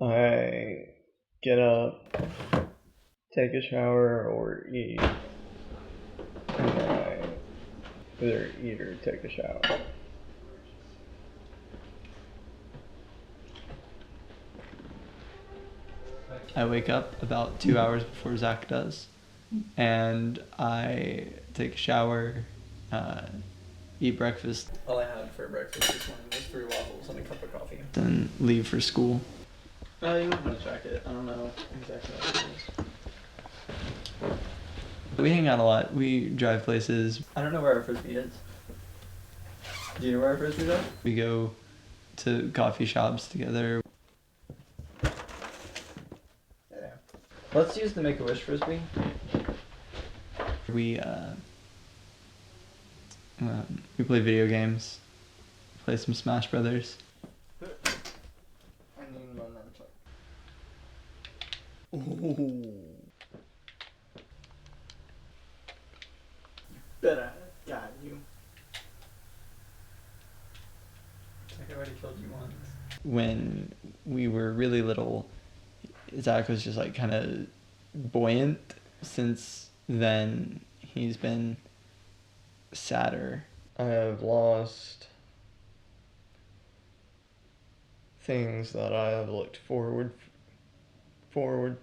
I get up, take a shower, or eat, and then I either eat or take a shower. I wake up about 2 hours before Zach does, and I take a shower, eat breakfast. All I had for breakfast this morning was 3 waffles and a cup of coffee. Then leave for school. You might want to check it. I don't know exactly what it is. We hang out a lot. We drive places. I don't know where our frisbee is. Do you know where our frisbee is? We go to coffee shops together. Let's use the Make-A-Wish frisbee. We play video games. Play some Smash Brothers. Bet I got you. I already killed you once. When we were really little, Zach was just like kind of buoyant. Since then, he's been sadder. I have lost things that I have looked forward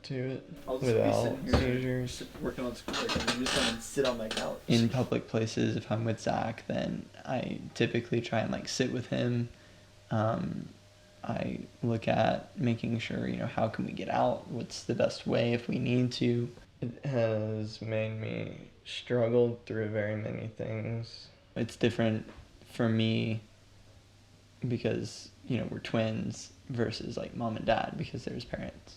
to it without seizures. Working on school, like, you just come and sit on my couch. In public places, if I'm with Zach, then I typically try and like sit with him. I look at making sure, how can we get out? What's the best way if we need to? It has made me struggle through very many things. It's different for me because, we're twins versus like mom and dad because there's parents.